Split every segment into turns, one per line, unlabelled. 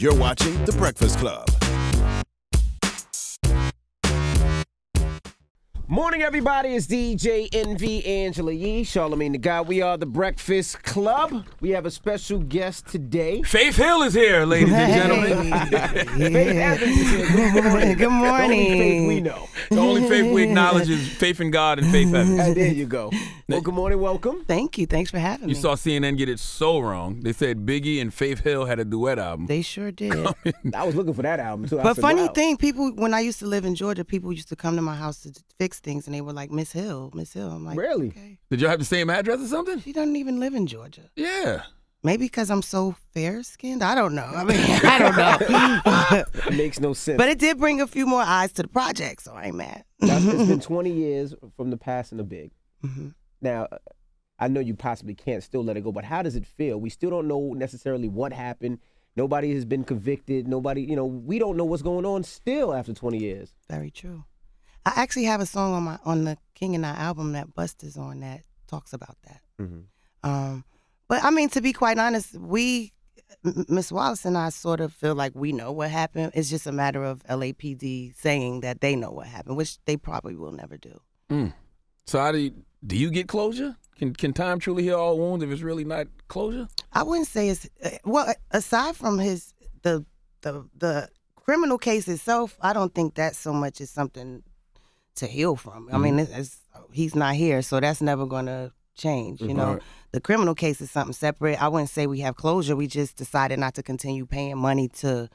You're watching The Breakfast Club.
Morning, everybody. It's DJ NV Angela Yee, Charlamagne the God. We are The Breakfast Club. We have a special guest today.
Faith Hill is here, ladies and gentlemen.
Faith Evans is here. Good morning.
Good morning.
The only Faith we know.
The only faith we acknowledge is faith in God and Faith Evans.
There you go. Well, good morning. Welcome.
Thank you. Thanks for having me.
You saw CNN get it so wrong. They said Biggie and Faith Hill had a duet album.
They sure did.
I was looking for that album, too.
But funny thing, people, when I used to live in Georgia, people used to come to my house to fix things, and they were like, Miss Hill, Miss Hill. I'm like,
really?
Okay.
Did y'all have the same address or something?
She doesn't even live in Georgia.
Yeah.
Maybe because I'm so fair-skinned? I don't know. I mean, I don't know.
It makes no sense.
But it did bring a few more eyes to the project, so I ain't mad.
Now, it's been 20 years from the passing of Big.
Mm-hmm.
Now, I know you possibly can't still let it go, but how does it feel? We still don't know necessarily what happened. Nobody has been convicted. Nobody, we don't know what's going on still after 20 years.
Very true. I actually have a song on the King and I album that Busta's on that talks about that.
Mm-hmm.
But I mean, to be quite honest, Miss Wallace and I sort of feel like we know what happened. It's just a matter of LAPD saying that they know what happened, which they probably will never do.
Mm. So how do you get closure? Can time truly heal all wounds if it's really not closure?
I wouldn't say it's aside from the criminal case itself, I don't think that so much is something to heal from. I mean, he's not here, so that's never going to change.
Right.
The criminal case is something separate. I wouldn't say we have closure. We just decided not to continue paying money to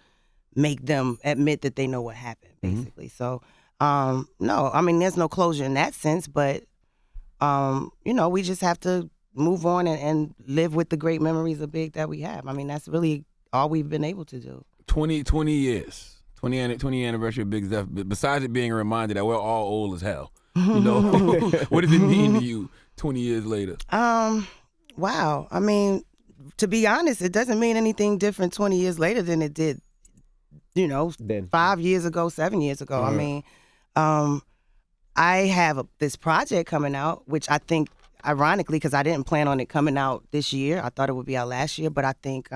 make them admit that they know what happened, basically. So, no, I mean, there's no closure in that sense, but, we just have to move on and live with the great memories of Big that we have. I mean, that's really all we've been able to do.
20 years. 20 anniversary of Big's death. Besides it being a reminder that we're all old as hell. What does it mean to you 20 years later?
Wow. I mean, to be honest, it doesn't mean anything different 20 years later than it did,
Then.
5 years ago, 7 years ago.
Right.
I mean, I have this project coming out, which I think, ironically, because I didn't plan on it coming out this year. I thought it would be out last year, but I think,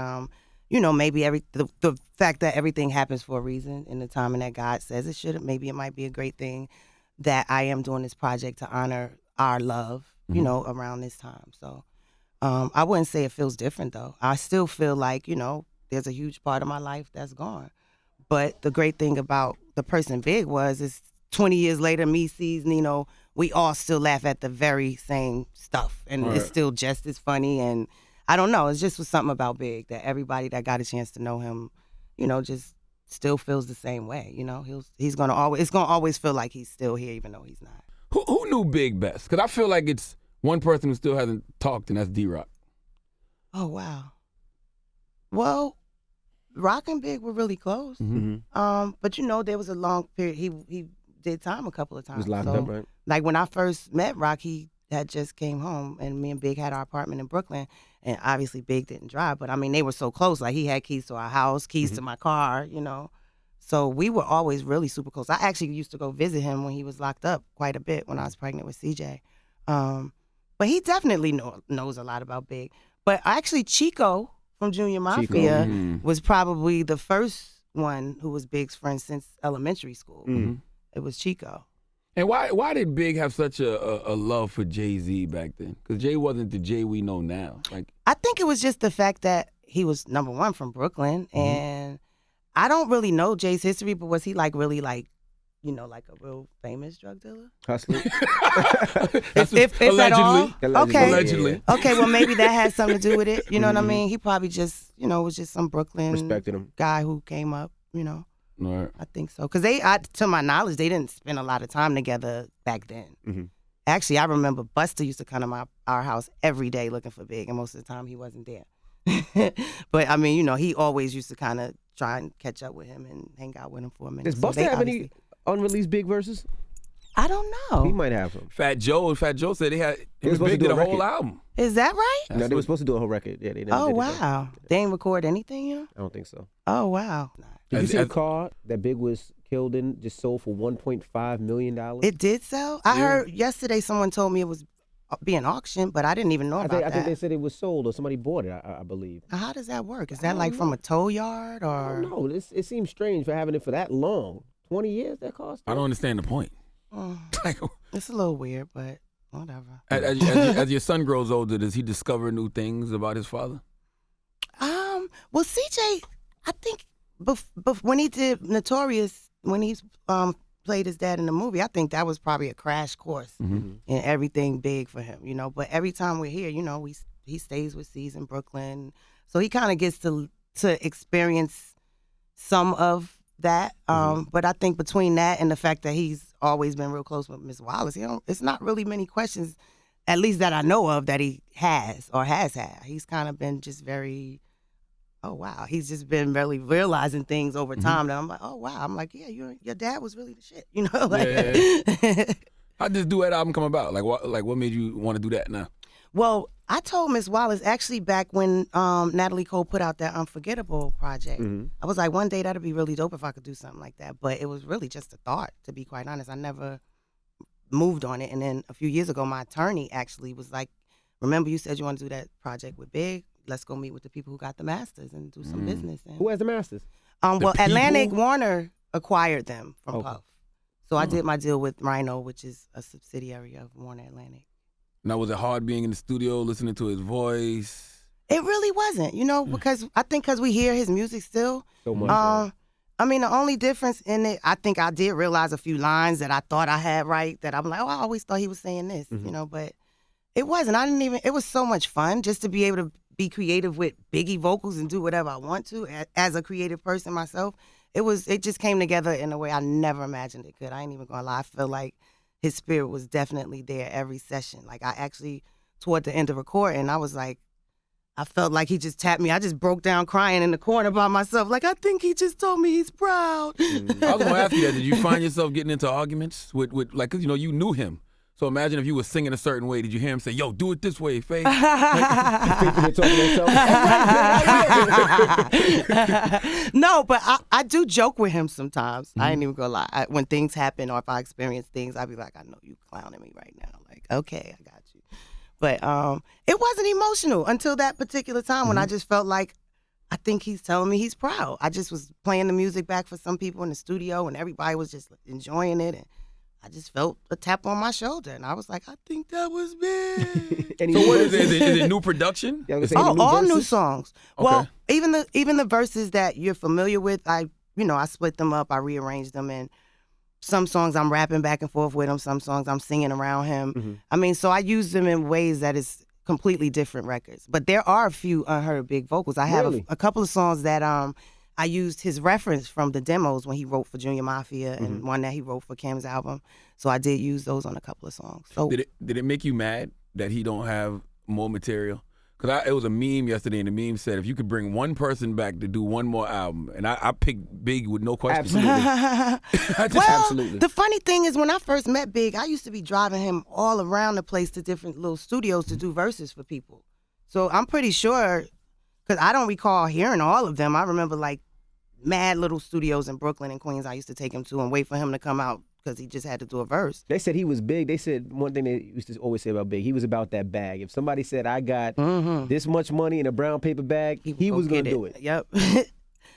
maybe the fact that everything happens for a reason in the timing that God says it should, maybe it might be a great thing that I am doing this project to honor our love, around this time. So I wouldn't say it feels different, though. I still feel like, there's a huge part of my life that's gone. But the great thing about the person Big is 20 years later, me sees, we all still laugh at the very same stuff. And
Right.
It's still just as funny. And I don't know. It's just was something about Big that everybody that got a chance to know him, just still feels the same way. It's gonna always feel like he's still here, even though he's not.
Who knew Big best? Because I feel like it's one person who still hasn't talked, and that's D-Rock.
Oh wow. Well, Rock and Big were really close.
Mm-hmm.
But there was a long period. He did time a couple of times.
He was locked up, right?
Like when I first met Rock, he had just came home, and me and Big had our apartment in Brooklyn. And obviously Big didn't drive, but I mean, they were so close. Like he had keys to our house, keys to my car, So we were always really super close. I actually used to go visit him when he was locked up quite a bit when I was pregnant with CJ. But he definitely knows a lot about Big. But actually Chico from Junior Mafia was probably the first one who was Big's friend since elementary school.
Mm-hmm.
It was Chico.
And why did Big have such a love for Jay-Z back then? Because Jay wasn't the Jay we know now.
I think it was just the fact that he was number one from Brooklyn, and I don't really know Jay's history, but was he really like a real famous drug dealer?
Hustler.
if at all. Okay.
Allegedly.
Okay, well maybe that had something to do with it. You know what I mean? He probably just was just some Brooklyn
Respected him.
guy who came up.
Right.
I think so. Because to my knowledge, they didn't spend a lot of time together back then.
Mm-hmm.
Actually, I remember Busta used to come to our house every day looking for Big, and most of the time he wasn't there. But I mean, he always used to kind of try and catch up with him and hang out with him for a minute.
Does Busta have any unreleased Big verses?
I don't know.
He might have some.
Fat Joe said him and
supposed to
Big
do
did
a
a whole
record.
album.
Is that right?
No, they were supposed to do a whole record. Yeah, they never
Oh
did it,
wow.
though.
They didn't record anything,
I don't think so.
Oh wow.
Did you see
As-
the car that Big was killed in just sold for $1.5 million?
It did sell? I heard yesterday someone told me it was being auctioned, but I didn't even know about that.
I think they said it was sold or somebody bought it. I believe.
Now, how does that work? Is that like from a tow yard or?
No, it seems strange for having it for that long. 20 years that cost.
I don't understand the point. Like,
It's a little weird, but whatever.
as your son grows older, does he discover new things about his father?
Well, CJ, I think when he did Notorious, when he played his dad in the movie, I think that was probably a crash course in everything big for him, you know. But every time we're here, you know, he stays with C's in Brooklyn, so he kind of gets to experience some of that. But I think between that and the fact that he's always been real close with Miss Wallace, you know, it's not really many questions, at least that I know of, that he has or has had. He's kind of been just very, oh wow, he's just been really realizing things over time that I'm like, oh wow, I'm like, yeah, your dad was really the shit, you know. Like,
yeah. How did this duet album come about? Like what made you want to do that now?
Well, I told Miss Wallace actually back when Natalie Cole put out that Unforgettable project. I was like, one day that'd be really dope if I could do something like that. But it was really just a thought, to be quite honest. I never moved on it. And then a few years ago, my attorney actually was like, remember you said you want to do that project with Big? Let's go meet with the people who got the masters and do some business. And,
Who has the masters?
well, Atlantic Warner acquired them from Puff. So I did my deal with Rhino, which is a subsidiary of Warner Atlantic.
Now, was it hard being in the studio, listening to his voice?
It really wasn't, you know, because I think because we hear his music still.
So much.
I mean, the only difference in it, I think I did realize a few lines that I thought I had right, that I'm like, oh, I always thought he was saying this, you know, but it wasn't. It was so much fun just to be able to be creative with Biggie vocals and do whatever I want to as a creative person myself. It just came together in a way I never imagined it could. I ain't even gonna lie. I feel like his spirit was definitely there every session. Like I actually, toward the end of recording, I was like, I felt like he just tapped me. I just broke down crying in the corner by myself. Like, I think he just told me he's proud.
I was going to ask you that. Did you find yourself getting into arguments with like, because, you know, you knew him. So imagine if you were singing a certain way. Did you hear him say, yo, do it this way, Faye?
No, but I do joke with him sometimes. I ain't even gonna lie. When things happen or if I experience things, I'll be like, I know you clowning me right now. Like, okay, I got you. But it wasn't emotional until that particular time when I just felt like, I think he's telling me he's proud. I just was playing the music back for some people in the studio and everybody was just enjoying it. And I just felt a tap on my shoulder, and I was like, I think that was big.
So what is it? Is it new production?
All new songs.
Okay.
Well, even the verses that you're familiar with, I split them up, I rearranged them, and some songs I'm rapping back and forth with him, some songs I'm singing around him. I mean, so I use them in ways that is completely different records. But there are a few unheard big vocals. I have a couple of songs that I used his reference from the demos when he wrote for Junior Mafia and one that he wrote for Kim's album. So I did use those on a couple of songs. So
did it make you mad that he don't have more material? Because it was a meme yesterday, and the meme said if you could bring one person back to do one more album, and I picked Big with no question.
Absolutely.
The funny thing is when I first met Big, I used to be driving him all around the place to different little studios to do verses for people. So I'm pretty sure, because I don't recall hearing all of them. I remember like mad little studios in Brooklyn and Queens I used to take him to and wait for him to come out because he just had to do a verse.
They said he was big. They said one thing they used to always say about Big, he was about that bag. If somebody said, I got this much money in a brown paper bag, he was going to do it.
Yep.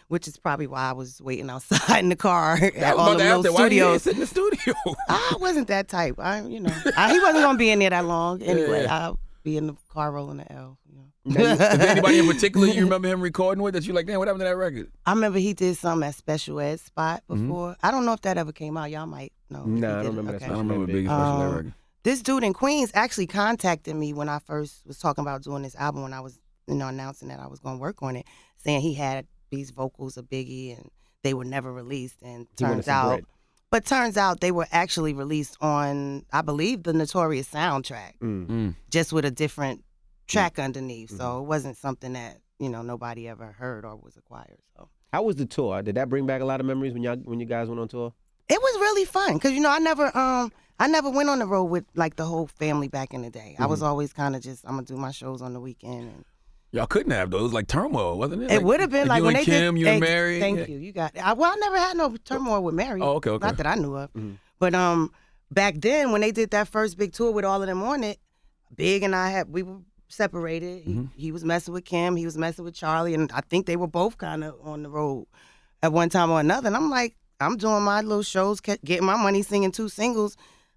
Which is probably why I was waiting outside in the car at all the little studios.
Why you sit in the studio?
I wasn't that type. He wasn't going to be in there that long. Anyway, I'll be in the car rolling the L.
Is there anybody in particular you remember him recording with that you like, damn, what happened to that record?
I remember he did something at Special Ed Spot before. I don't know if that ever came out. Y'all might know.
No, I don't remember that.
I don't remember Big Special Ed record.
This dude in Queens actually contacted me when I first was talking about doing this album when I was, announcing that I was going to work on it, saying he had these vocals of Biggie and they were never released. And turns out they were actually released on, I believe, the Notorious soundtrack, just with a different track underneath. So it wasn't something that nobody ever heard or was acquired. So
how was the tour? Did that bring back a lot of memories when you guys went on tour?
It was really fun because I never went on the road with like the whole family back in the day. I was always kind of just, I'm gonna do my shows on the weekend. And
y'all couldn't have though. It was like turmoil, wasn't it?
It would have been like
you
when
and
they
Kim,
did.
you and Mary.
Thank you. You got. I never had no turmoil with Mary.
Oh, okay.
Not that I knew of. But back then when they did that first big tour with all of them on it, Big and we were separated. He was messing with Kim. He was messing with Charlie. And I think they were both kind of on the road at one time or another. And I'm like, I'm doing my little shows, getting my money, singing 2 singles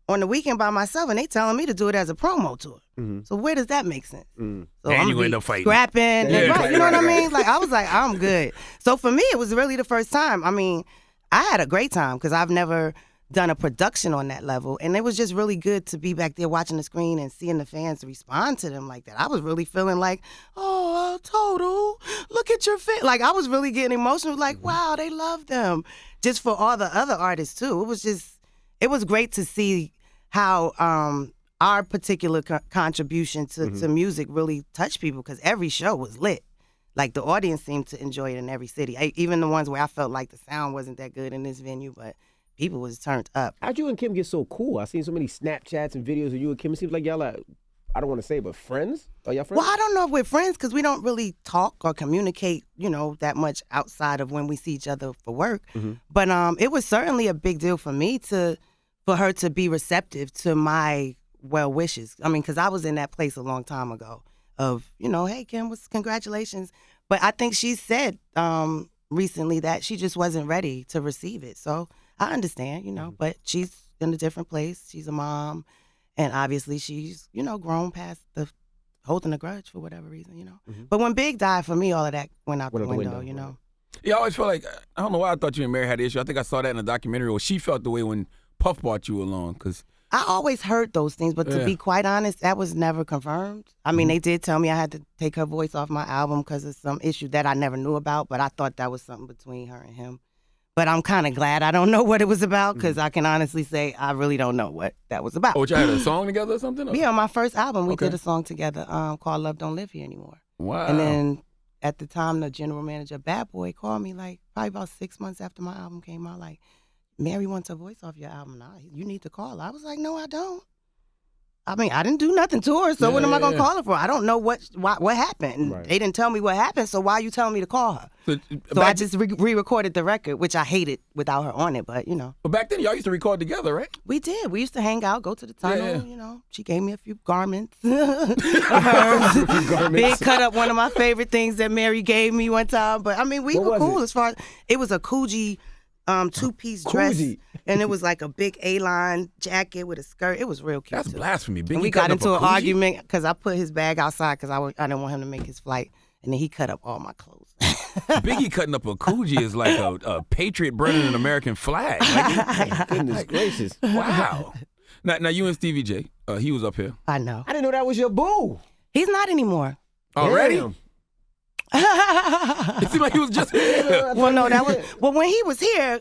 on the weekend by myself. And they telling me to do it as a promo tour. So where does that make sense? So
And
I'm
you end up fighting.
scrapping.
Yeah,
Right, you know what I mean? Like, I was like, I'm good. So for me, it was really the first time. I mean, I had a great time because I've never done a production on that level. And it was just really good to be back there watching the screen and seeing the fans respond to them like that. I was really feeling like, oh, Total, look at your fit. Like, I was really getting emotional, like, wow, they love them. Just for all the other artists, too. It was great to see how our particular contribution to music really touched people because every show was lit. Like, the audience seemed to enjoy it in every city. Even the ones where I felt like the sound wasn't that good in this venue, but people was turned up.
How'd you and Kim get so cool? I seen so many Snapchats and videos of you and Kim. It seems like y'all are, I don't want to say, but friends? Are y'all friends?
Well, I don't know if we're friends because we don't really talk or communicate, that much outside of when we see each other for work. But it was certainly a big deal for me for her to be receptive to my well wishes. I mean, because I was in that place a long time ago of, hey, Kim, congratulations. But I think she said recently that she just wasn't ready to receive it. So I understand, but she's in a different place. She's a mom. And obviously she's, grown past the holding a grudge for whatever reason, But when Big died, for me, all of that went out the window,
Yeah, I always felt like, I don't know why I thought you and Mary had an issue. I think I saw that in a documentary where she felt the way when Puff brought you along. Cause
I always heard those things, but to be quite honest, that was never confirmed. I mean, they did tell me I had to take her voice off my album because of some issue that I never knew about, but I thought that was something between her and him. But I'm kind of glad I don't know what it was about because I can honestly say I really don't know what that was about.
Oh, y'all had a song together or something? Or?
Yeah, on my first album, we did a song together called Love Don't Live Here Anymore.
Wow.
And then at the time, the general manager of Bad Boy called me like probably about 6 months after my album came out, like, Mary wants her voice off your album. Nah, you need to call her. I was like, no, I don't. I mean, I didn't do nothing to her, so what am I going to call her for? I don't know what happened. Right. They didn't tell me what happened, so why are you telling me to call her? So I just re-recorded the record, which I hated without her on it, but,
But back then, y'all used to record together, right?
We did. We used to hang out, go to the tunnel, She gave me a few garments of hers. Big cut up one of my favorite things that Mary gave me one time. But, I mean, we were cool as far as, it was a Coogee 2-piece dress, and it was like a big A-line jacket with a skirt. It was real cute.
That's blasphemy. Biggie
and we got into an argument because I put his bag outside because I didn't want him to make his flight, and then he cut up all my clothes.
Biggie cutting up a Coogee is like a patriot burning an American flag. Like,
goodness gracious!
Wow. Now you and Stevie J, he was up here.
I know.
I didn't know that was your boo.
He's not anymore.
Already?
Damn.
It seemed like he was just here.
Well, no, well, when he was here,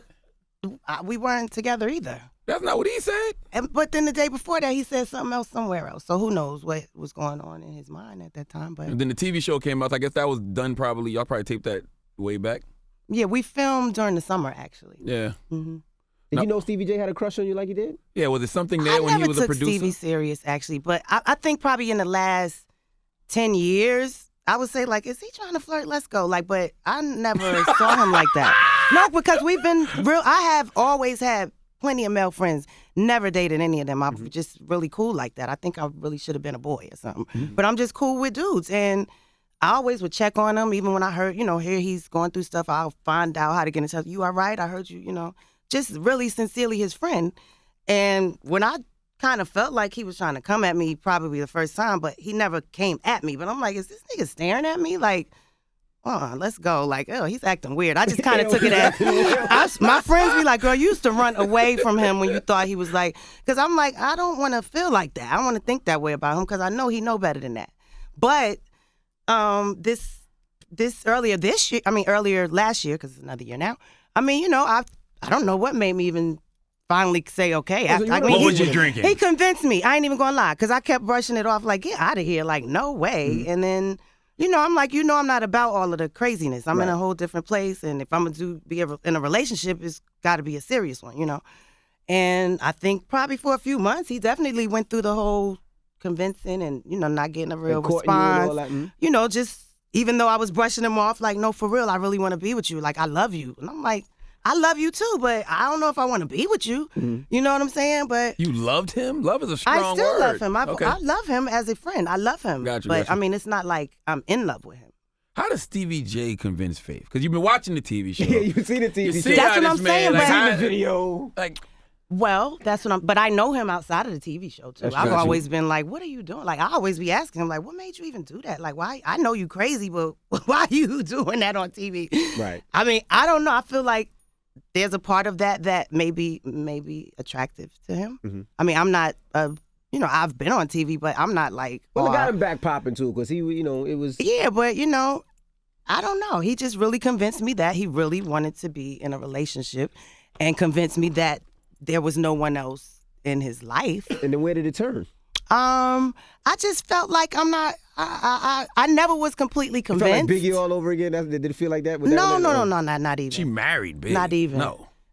we weren't together either.
That's not what he said.
But then the day before that, he said something else somewhere else. So who knows what was going on in his mind at that time. But
And then the TV show came out. I guess that was done probably. Y'all probably taped that way back.
Yeah, we filmed during the summer, actually.
Yeah.
Mm-hmm.
Did you know Stevie J had a crush on you like he did?
Yeah, was it something there when he was a producer?
I never took Stevie serious, actually. But I think probably in the last 10 years, I would say, like, is he trying to flirt? Let's go. Like, but I never saw him like that. No, because we've been real. I have always had plenty of male friends. Never dated any of them. I'm just really cool like that. I think I really should have been a boy or something. But I'm just cool with dudes. And I always would check on him, even when I heard, here he's going through stuff. I'll find out how to get in touch. You all right? I heard you, just really sincerely his friend. And when I kind of felt like he was trying to come at me probably the first time, but he never came at me. But I'm like, is this nigga staring at me? Like, let's go. Like, oh, he's acting weird. I just kind of took it as, my friends be like, girl, you used to run away from him when you thought he was like, because I'm like, I don't want to feel like that. I don't want to think that way about him because I know he know better than that. But earlier last year, because it's another year now, I mean, I don't know what made me even finally say okay.
What was you drinking?
He convinced me. I ain't even gonna lie, because I kept brushing it off like, get out of here, like, no way. And then, I'm like, I'm not about all of the craziness. I'm in a whole different place, and if I'm gonna be in a relationship, it's got to be a serious one, And I think probably for a few months, he definitely went through the whole convincing and, not getting a real response. Just even though I was brushing him off, like, no, for real, I really want to be with you. Like, I love you. And I'm like, I love you too, but I don't know if I want to be with you. You know what I'm saying? But
You loved him? Love is a strong word.
I still love him.
Okay.
I love him as a friend. I love him.
Gotcha,
but
gotcha.
I mean, it's not like I'm in love with him.
How does Stevie J convince Faith? Because you've been watching the TV show.
Yeah, you see the TV
You
show.
see
That's
how
what
this
I'm
man,
saying,
like,
but-
how-
the video.
like,
Well, that's what I'm. But I know him outside of the TV show too.
That's
I've
true.
always been like, "What are you doing?" Like I always be asking him, like, "What made you even do that?" Like, why? I know you crazy, but why are you doing that on TV?
Right.
I mean, I don't know. I feel like there's a part of that may be attractive to him.
Mhm.
I mean, I'm not. I've been on TV, but I'm not like.
Well, it got him back popping too, because he, it was.
Yeah, but I don't know. He just really convinced me that he really wanted to be in a relationship, and convinced me that there was no one else in his life.
And then where did it turn?
I just felt like I'm not. I never was completely
It felt
convinced.
like Biggie all over again. Did it feel like that? Was
No,
that
not even.
she married, baby.
Not even.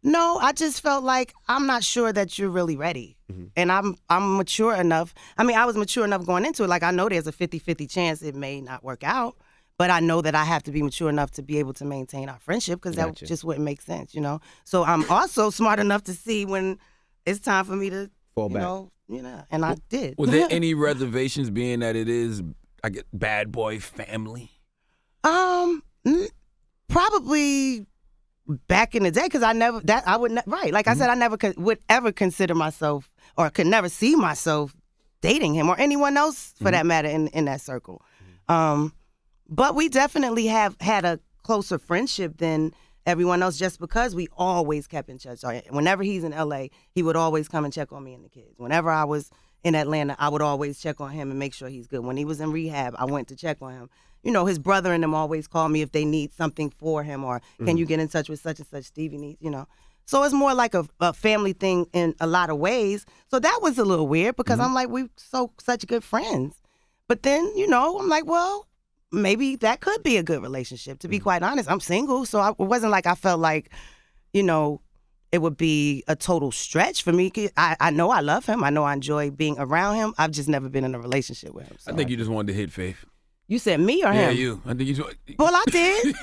No, I just felt like I'm not sure that you're really ready. And I'm mature enough. I mean, I was mature enough going into it. Like, I know there's a 50-50 chance it may not work out, but I know that I have to be mature enough to be able to maintain our friendship, because that
Gotcha.
just wouldn't make sense, So I'm also smart enough to see when it's time for me to
Fall back.
And I did.
Was there any reservations, being that it is, I get bad boy family?
Probably back in the day, because I would right. Like I said, I never would ever consider myself, or could never see myself dating him or anyone else for that matter in that circle. But we definitely have had a closer friendship than everyone else, just because we always kept in touch. Whenever he's in LA, he would always come and check on me and the kids. Whenever I was in Atlanta, I would always check on him and make sure he's good. When he was in rehab, I went to check on him. His brother and them always call me if they need something for him, or can you get in touch with such and such, Stevie needs, So it's more like a family thing in a lot of ways. So that was a little weird, because I'm like, we're such good friends. But then, I'm like, well, maybe that could be a good relationship. To be quite honest, I'm single, so it wasn't like I felt like, it would be a total stretch for me. I know I love him. I know I enjoy being around him. I've just never been in a relationship with him. So.
I think you just wanted to hit Faith.
You said me or
Yeah,
him?
you. I think you.
Well, I did.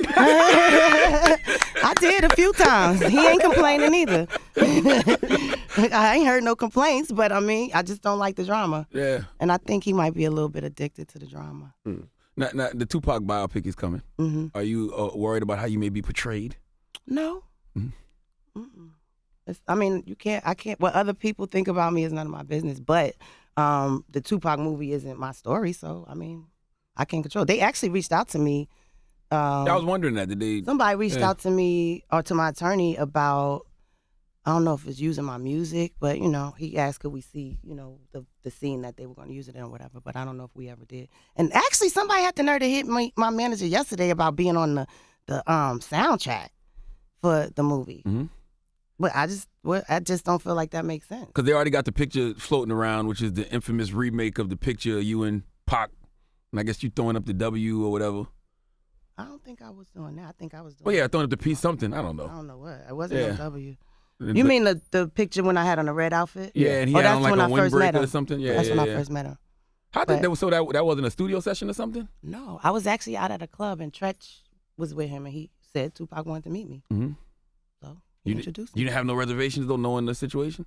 I did a few times. He ain't complaining either. I ain't heard no complaints, but I mean, I just don't like the drama.
Yeah.
And I think he might be a little bit addicted to the drama.
Now, the Tupac biopic is coming.
Mm-hmm.
Are you worried about how you may be portrayed?
No. I can't. What other people think about me is none of my business. But the Tupac movie isn't my story, so I mean, I can't control. They actually reached out to me.
I was wondering that. Did they?
Somebody reached out to me or to my attorney about, I don't know if it's using my music, but he asked could we see, the scene that they were going to use it in or whatever, but I don't know if we ever did. And actually somebody had the nerve to hit my manager yesterday about being on the soundtrack for the movie.
Mm-hmm.
But I just don't feel like that makes sense.
Because they already got the picture floating around, which is the infamous remake of the picture of you and Pac. And I guess you throwing up the W or whatever.
I don't think I was doing that. I think I was doing.
Oh yeah, throwing up the P something. I don't know.
I don't know what. It wasn't no
Yeah.
W. You mean the picture when I had on a red outfit?
Yeah, and he had
that's
on like
when
a
I first met
windbreaker
him.
or something. Yeah,
That's
yeah,
when
yeah.
I first met him.
How did that? So that wasn't a studio session or something?
No, I was actually out at a club and Tretch was with him, and he said Tupac wanted to meet me.
Mm-hmm.
So he introduced me.
You didn't have no reservations though, knowing the situation?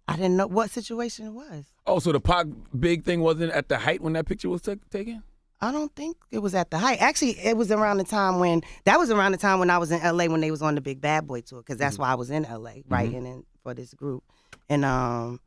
I didn't know what situation it was.
Oh, so the Pac big thing wasn't at the height when that picture was taken?
I don't think it was at the height. Actually, it was around the time when I was in LA when they was on the Big Bad Boy tour, because that's why I was in LA writing in for this group. And I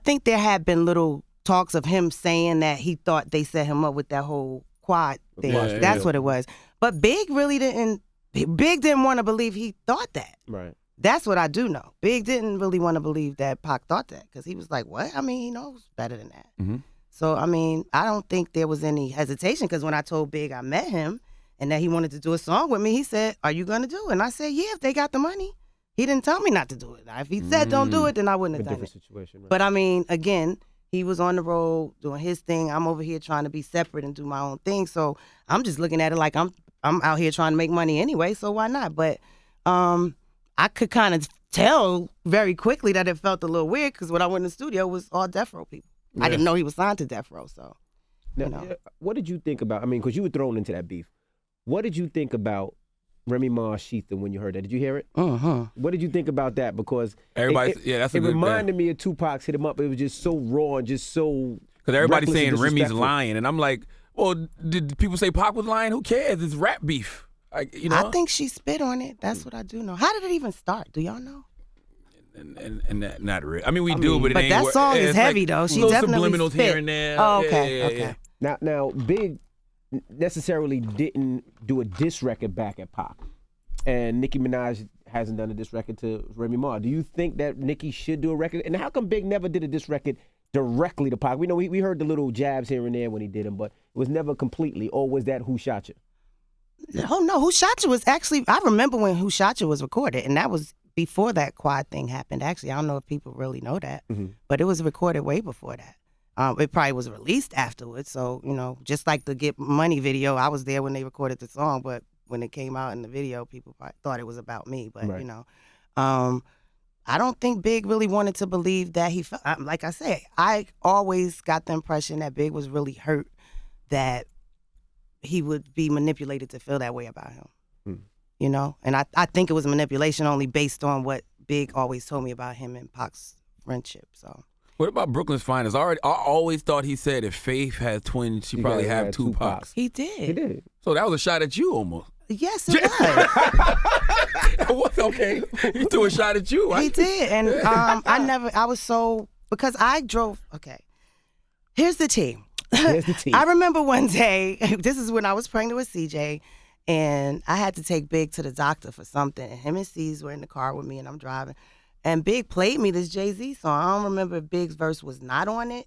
think there had been little talks of him saying that he thought they set him up with that whole quad thing.
Yeah,
That's
yeah.
what it was. But Big really didn't. Big didn't want to believe he thought that.
Right.
That's what I do know. Big didn't really want to believe that Pac thought that, because he was like, what? I mean, he knows better than that.
Mm-hmm.
So, I mean, I don't think there was any hesitation, because when I told Big I met him and that he wanted to do a song with me, he said, are you going to do it? And I said, yeah, if they got the money. He didn't tell me not to do it. Now, if he said don't do it, then I wouldn't
A
have done
different
it.
situation. Right?
But, I mean, again, he was on the road doing his thing. I'm over here trying to be separate and do my own thing. So I'm just looking at it like I'm out here trying to make money anyway, so why not? But I could kind of tell very quickly that it felt a little weird, because when I went in the studio, it was all Death Row people. I didn't know he was signed to Death Row, so.
Now, what did you think about? I mean, because you were thrown into that beef. What did you think about Remy Ma Sheetha when you heard that. Did you hear it? What did you think about that? Because
Everybody, that's a
it
good
reminded me of Tupac's Hit 'Em Up. It was just so raw and just so.
Because everybody's
reckless and
saying Remy's
disrespectful.
lying, and I'm like, well, did people say Pac was lying? Who cares? It's rap beef.
I think she spit on it. That's what I do know. How did it even start? Do y'all know?
And that, not really. I mean, we do, but it
but
ain't.
that song is
it's
heavy
like
though. She
little
definitely
subliminals
spit.
here and there.
Oh, okay,
Yeah.
okay.
Now, Big necessarily didn't do a diss record back at Pac, and Nicki Minaj hasn't done a diss record to Remy Ma. Do you think that Nicki should do a record? And how come Big never did a diss record directly to Pac? We know we heard the little jabs here and there when he did them, but it was never completely. Or was that Who Shot You?
Oh no, Who Shot You was actually. I remember when Who Shot You was recorded, and that was before that quad thing happened. Actually, I don't know if people really know that, but it was recorded way before that. It probably was released afterwards. So, just like the Get Money video, I was there when they recorded the song, but when it came out in the video, people probably thought it was about me. But,
Right.
I don't think Big really wanted to believe that he felt, like I said, I always got the impression that Big was really hurt that he would be manipulated to feel that way about him. And I think it was manipulation only based on what Big always told me about him and Pac's friendship. So.
What about Brooklyn's Finest? I always thought he said if Faith had twins, she probably
gotta
have
have
two
two
Pacs.
He did.
He did.
So that was a shot at you almost.
Yes, it was.
Okay. He threw a shot at you.
He did. And because I drove, okay. Here's the tea.
Here's the tea.
I remember one day, this is when I was pregnant with CJ, and I had to take Big to the doctor for something. And him and C's were in the car with me, and I'm driving. And Big played me this Jay-Z song. I don't remember if Big's verse was not on it,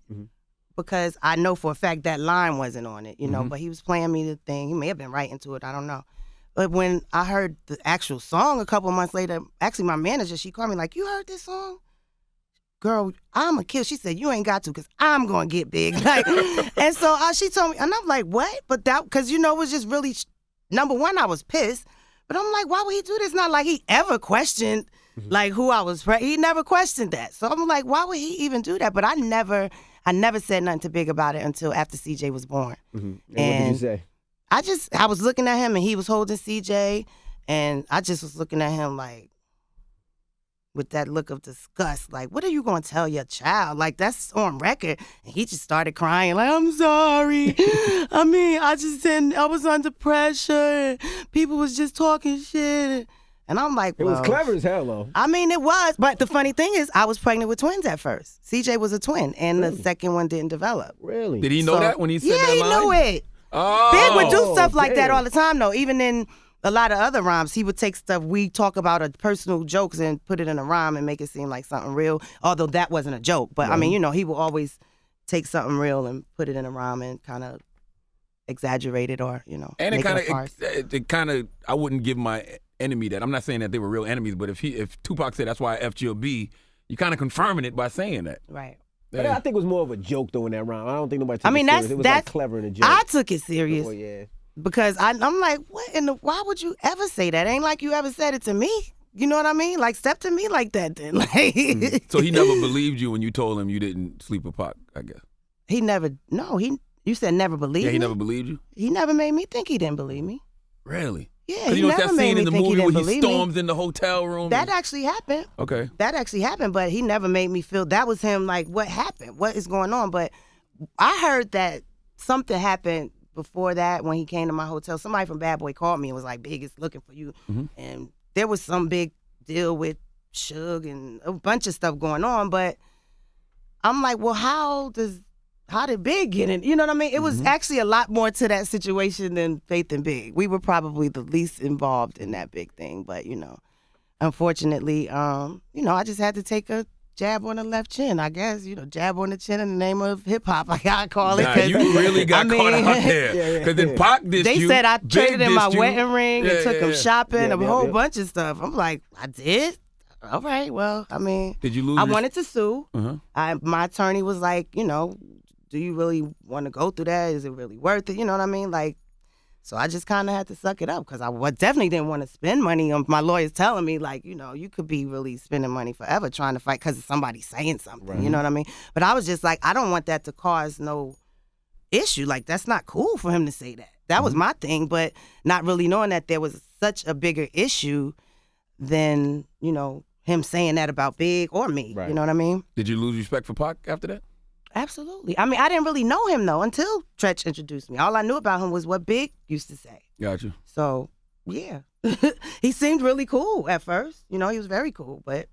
because I know for a fact that line wasn't on it, but he was playing me the thing. He may have been right into it, I don't know. But when I heard the actual song a couple months later, actually my manager, she called me like, you heard this song? Girl, I'm a kill. She said, you ain't got to, because I'm going to get big. And so she told me, and I'm like, what? But that, because, it was just really, number one, I was pissed. But I'm like, why would he do this? Not like he ever questioned, like, who I was. He never questioned that. So I'm like, why would he even do that? But I never said nothing to Big about it until after CJ was born.
And what did you say?
I was looking at him, and he was holding CJ, and I just was looking at him like, with that look of disgust, like, what are you going to tell your child? Like, that's on record. And he just started crying, like, I'm sorry. I was under pressure. People was just talking shit. And I'm like,
It was clever as hell, though.
I mean, it was. But the funny thing is, I was pregnant with twins at first. CJ was a twin, and the second one didn't develop.
Really?
Did he know that when he said that line?
Yeah, he knew it.
Oh.
Big would do stuff like that
damn.
all the time, though. Even in a lot of other rhymes, he would take stuff we talk about, personal jokes, and put it in a rhyme and make it seem like something real, although that wasn't a joke. But, I mean, he will always take something real and put it in a rhyme and kind of exaggerate it or,
And
make it a farce.
it kind of, I wouldn't give my enemy that. I'm not saying that they were real enemies, but if Tupac said that's why I F'd your B, you kind of confirming it by saying that.
Right.
But I think it was more of a joke, though, in that round. I don't think nobody took
I mean,
it serious. It was like clever in a joke.
I took it serious.
Oh, yeah.
Because I'm like, what in the, why would you ever say that? Ain't like you ever said it to me. You know what I mean? Like, step to me like that then. Like,
So he never believed you when you told him you didn't sleep with Pac, I guess.
You said never believed me?
Yeah, he never believed you?
He never made me think he didn't believe me.
Really?
Yeah,
he
he
that
never
scene
made me
in the
think he
movie
didn't
where he
believe me.
storms in the hotel room?
That actually happened.
Okay.
That actually happened, but he never made me feel that was him, like, what happened? What is going on? But I heard that something happened before that when he came to my hotel. Somebody from Bad Boy called me and was like, Big is looking for you. And there was some big deal with Suge and a bunch of stuff going on. But I'm like, well, how did Big get in? You know what I mean? It was actually a lot more to that situation than Faith and Big. We were probably the least involved in that big thing. But, unfortunately, I just had to take a jab on the left chin, I guess. Jab on the chin in the name of hip hop, I gotta call it.
Nah, you really got caught out there. Because then Pac dissed
They
you.
said I
Big
traded in my
dissed you.
wedding ring and took him shopping, a whole
yeah.
bunch of stuff. I'm like, I did? All right, well, I mean,
Did you lose
I
your-
wanted to sue.
Uh-huh.
My attorney was like, do you really want to go through that? Is it really worth it? You know what I mean? Like, so I just kind of had to suck it up because I definitely didn't want to spend money on my lawyers telling me, like, you could be really spending money forever trying to fight because somebody's saying something.
Right.
You know what I mean? But I was just like, I don't want that to cause no issue. Like, that's not cool for him to say that. That was my thing, but not really knowing that there was such a bigger issue than, you know, him saying that about Big or me.
Right.
You know what I mean?
Did you lose respect for Pac after that?
Absolutely. I mean, I didn't really know him, though, until Tretch introduced me. All I knew about him was what Big used to say.
Gotcha.
So, yeah. He seemed really cool at first. You know, he was very cool, but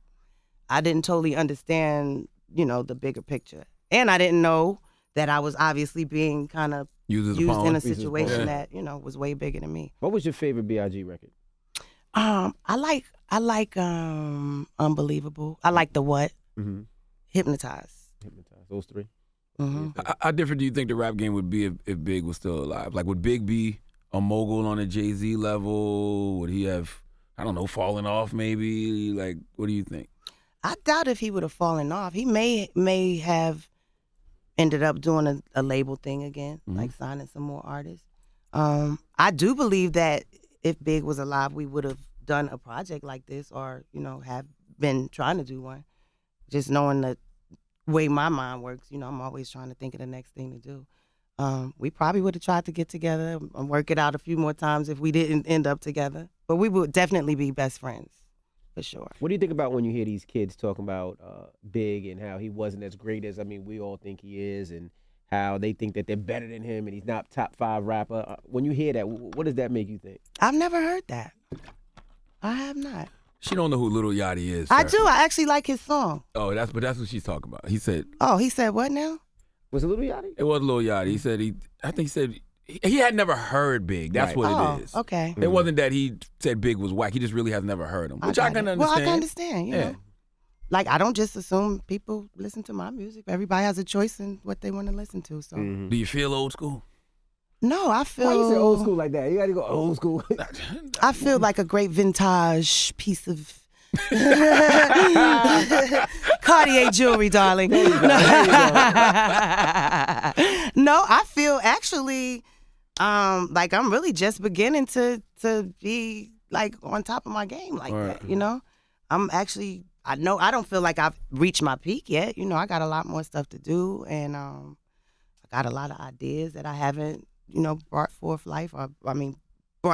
I didn't totally understand, you know, the bigger picture. And I didn't know that I was obviously being kind of
Used
in a
pawn.
situation
Yeah.
that, you know, was way bigger than me.
What was your favorite B.I.G. record?
I like Unbelievable. I like the What?
Mm-hmm.
Hypnotized.
Those three.
Mm-hmm.
How different do you think the rap game would be if Big was still alive? Like, would Big be a mogul on a Jay-Z level? Would he have, I don't know, fallen off maybe? Like, what do you think?
I doubt if he would have fallen off. He may have ended up doing a label thing again, like signing some more artists. I do believe that if Big was alive, we would have done a project like this, or, you know, have been trying to do one. Just knowing the way my mind works, you know, I'm always trying to think of the next thing to do. We probably would have tried to get together and work it out a few more times if we didn't end up together. But we would definitely be best friends, for sure.
What do you think about when you hear these kids talking about Big and how he wasn't as great as, I mean, we all think he is, and how they think that they're better than him and he's not top 5 rapper? When you hear that, what does that make you think?
I've never heard that. I have not.
She don't know who Lil Yachty is.
I
sir.
do. I actually like his song.
Oh, that's what she's talking about. He said
Oh, he said what now?
Was it Lil Yachty?
it was Lil Yachty. He said he had never heard Big. That's
Right.
what it is.
Okay.
It wasn't that he said Big was whack. He just really has never heard him, which I can understand.
Well, I can understand, you
Yeah.
know. Like, I don't just assume people listen to my music. Everybody has a choice in what they want to listen to. So,
Do you feel old school?
no, I feel.
Why you say old school like that? You got to go old school.
I feel like a great vintage piece of Cartier jewelry, darling. No, I feel actually like I'm really just beginning to be like on top of my game like
Right.
that. You know, I'm actually. I don't feel like I've reached my peak yet. You know, I got a lot more stuff to do, and I got a lot of ideas that I haven't, you know, brought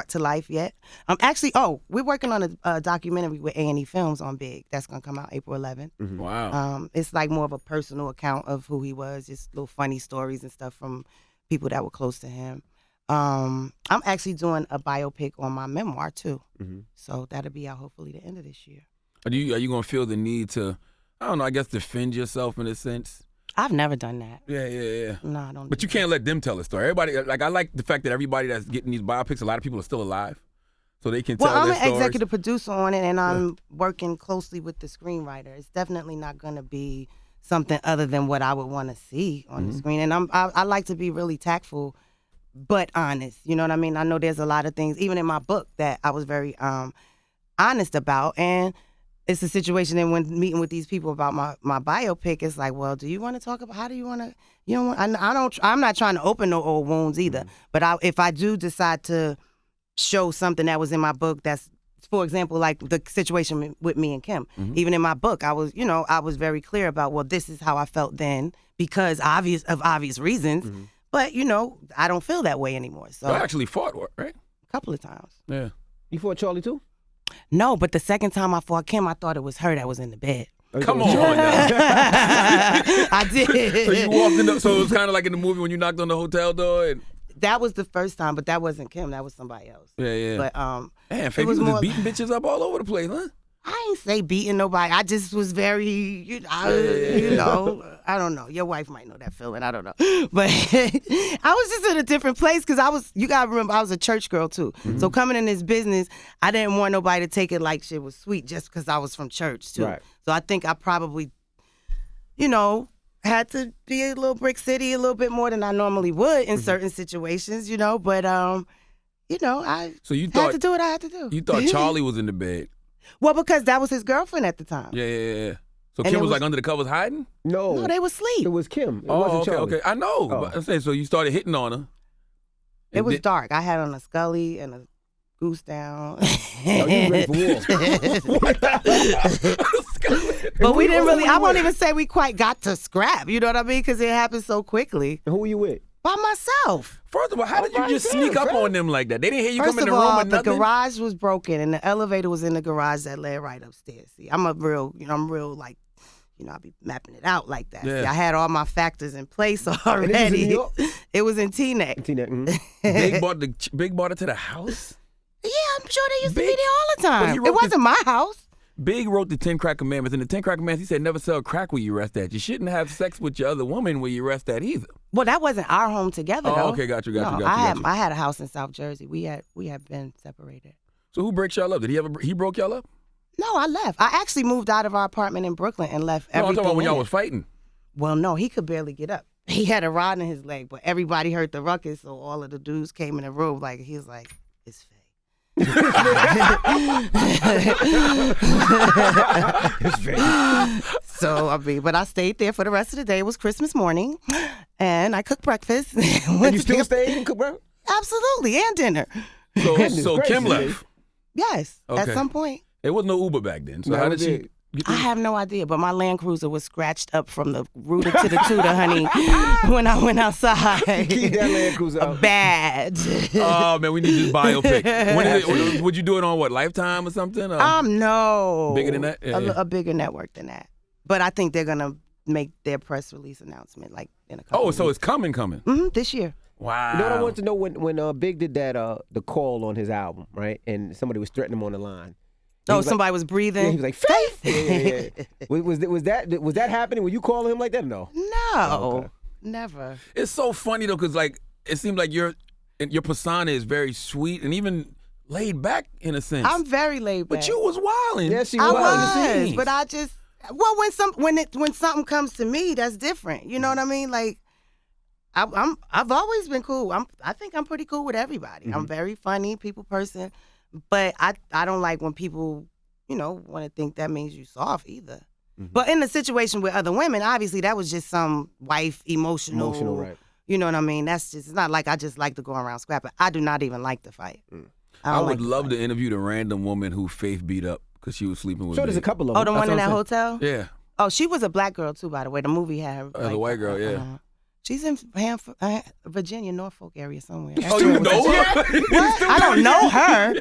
to life yet. We're working on a documentary with A&E Films on Big. That's gonna come out April 11th.
Wow.
It's like more of a personal account of who he was, just little funny stories and stuff from people that were close to him. I'm actually doing a biopic on my memoir too, so that'll be out hopefully the end of this year.
Are you gonna feel the need to, I don't know, I guess defend yourself in a sense?
I've never done that.
Yeah.
No, I don't.
But you can't let them tell a story. Everybody, like, I like the fact that everybody that's getting these biopics, a lot of people are still alive, so they can tell
I'm
their
an
stories.
executive producer on it, and I'm working closely with the screenwriter. It's definitely not going to be something other than what I would want to see on the screen. And I like to be really tactful, but honest. You know what I mean? I know there's a lot of things, even in my book, that I was very honest about. And it's a situation that when meeting with these people about my biopic, it's like, well, do you want to talk about, how do you want to, you know, I'm not trying to open no old wounds either. But if I do decide to show something that was in my book, that's, for example, like the situation with me and Kim. Even in my book, I was very clear about, well, this is how I felt then because obvious reasons. But, you know, I don't feel that way anymore. So
I actually fought, right?
a couple of times.
Yeah.
You fought Charlie too?
No, but the second time I fought Kim, I thought it was her that was in the bed.
Come on now.
I did.
So you walked in. So it was kind of like in the movie when you knocked on the hotel door. And,
That was the first time, but that wasn't Kim. That was somebody else.
yeah.
But
Man,
it
Faith,
was
you was
more.
just beating bitches up all over the place, huh?
I ain't say beating nobody. I just was very, you know, I don't know. Your wife might know that feeling. I don't know. But I was just in a different place because you got to remember, I was a church girl too. So coming in this business, I didn't want nobody to take it like shit was sweet just because I was from church too.
Right.
So I think I probably, you know, had to be a little brick city a little bit more than I normally would in certain situations, you know. But, you know, I had to do what I had to do.
You thought Charlie was in the bed?
Well, because that was his girlfriend at the time.
Yeah. So
And
Kim
it
was
was-
like under the covers hiding?
No,
No, they was asleep.
it was Kim. It
Oh,
wasn't
okay,
Charlie.
okay. I know.
Oh.
But I'm saying, so you started hitting on her.
It
And
was
then-
dark. I had on a Scully and a goose down.
Oh, you ready for war?
But we didn't really, I won't even say we quite got to scrap. You know what I mean? Because it happened so quickly.
And who were you with?
By myself.
First of all, how did you just sneak up on them like that? They didn't hear you
First
come in
of
the room
all,
or nothing?
the garage was broken and the elevator was in the garage that led right upstairs. See, I'm real like, I be mapping it out like that.
Yeah.
See, I had all my factors in place already.
And this was in New York?
It was in Teaneck.
Big bought it to the house?
Yeah, I'm sure they used to be
Big-
there all the
But he
time.
wrote
It wasn't my house.
Big wrote the 10 Crack Commandments. In the 10 Crack Commandments, he said never sell crack where you rest at. You shouldn't have sex with your other woman where you rest at either.
Well, that wasn't our home together,
Oh,
though.
okay, got you.
I had a house in South Jersey. We had been separated.
So who breaks y'all up? He broke y'all up?
No, I left. I actually moved out of our apartment in Brooklyn and left
No, I'm
everything
talking about when
in
y'all
it.
was fighting.
Well, no, he could barely get up. He had a rod in his leg, but everybody heard the ruckus, so all of the dudes came in the room. Like, he was like, it's fake. So, but I stayed there for the rest of the day. It was Christmas morning, and I cooked breakfast.
And you still stayed and cook breakfast?
Absolutely, and dinner.
So Kim
crazy.
left.
Yes, at
Okay.
some point.
There was no Uber back then. So
No,
how
it
did she
did.
get
I have no idea, but my Land Cruiser was scratched up from the rooter to the tutor, honey, when I went outside.
Keep that Land Cruiser out.
Bad.
Oh man, we need this biopic. Would you do it on what, Lifetime or something?
No.
Bigger than that? Yeah, yeah.
A bigger network than that. But I think they're gonna make their press release announcement like in a couple.
Oh, so it's coming.
This year.
Wow.
You know what I want to know when Big did that the call on his album, right? And somebody was threatening him on the line. He was
Somebody was breathing.
Yeah, he was like, Faith! Yeah. Was that happening? Were you calling him like that? No.
No,
Oh, okay.
never.
It's so funny though, because like it seems like your persona is very sweet and even laid back in a sense.
I'm very laid back.
But you was wilding.
Yes, she
I
was.
was, but I just when something comes to me, that's different. You know what I mean? Like I've always been cool. I think I'm pretty cool with everybody. I'm very funny, people person, but I don't like when people want to think that means you soft either. But in the situation with other women, obviously that was just some wife emotional,
right?
You know what I mean? That's just, it's not like I just like to go around scrapping. I do not even like to fight.
I would love to interview the random woman who Faith beat up because she was sleeping with
So there's a
Big.
couple of
Oh,
them.
the one in
what
that
I'm
hotel?
Yeah.
Oh, she was a black girl too, by the way. The movie had her.
The white girl, yeah.
She's in Virginia, Norfolk area somewhere.
Oh, you know her?
What? I don't know her,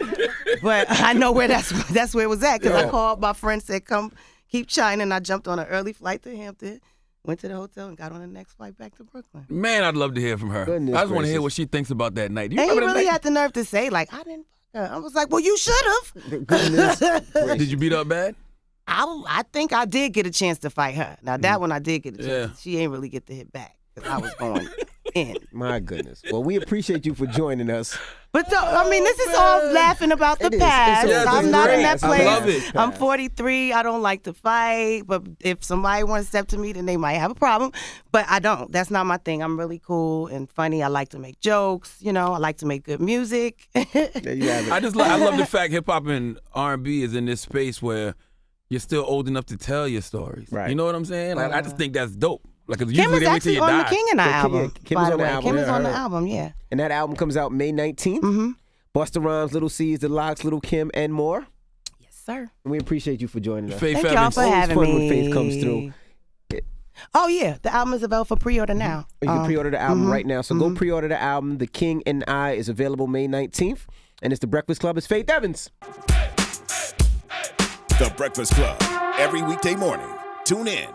but I know where that's where it was at because I called my friend, said, come keep shining. I jumped on an early flight to Hampton, went to the hotel, and got on the next flight back to Brooklyn.
Man, I'd love to hear from her.
Goodness
I just want to hear
gracious.
what she thinks about that night. Do you
And he
remember
really
that
had the nerve to say, like, I didn't fuck her. I was like, well, you should have.
Goodness
night?
gracious.
Did you beat up bad?
I think I did get a chance to fight her. Now, that one I did get a chance.
Yeah.
She ain't really get to hit back because I was going in.
My goodness. Well, we appreciate you for joining us.
But I mean, this is all laughing about the
It is.
past.
Yes,
I'm
it's
not in
great.
that
I
place.
love it.
I'm 43. I don't like to fight. But if somebody wants to step to me, then they might have a problem. But I don't. That's not my thing. I'm really cool and funny. I like to make jokes. I like to make good music.
There you have it.
I love the fact hip hop and R&B is in this space where you're still old enough to tell your stories.
Right.
You know what I'm saying? Like, I just think that's dope. Like, 'cause
Kim
usually
is
they wait till
actually
you
on the
die.
King and I
Yeah,
album.
Kim
by
is
the
on the
way.
album.
Kim is
Yeah, I
on the
heard.
album, yeah.
And that album comes out May 19th.
Mm-hmm.
Busta Rhymes, Little C's, The Locks, Little Kim, and more.
Yes, sir.
And we appreciate you for joining us.
Faith
Thank y'all
Evans.
for
Always
having
fun
me.
when Faith comes through.
Oh, yeah. The album is available for pre-order now.
You can pre-order the album
mhm,
right now. So go pre-order the album. The King and I is available May 19th. And it's The Breakfast Club. It's Faith Evans.
The Breakfast Club. Every weekday morning. Tune in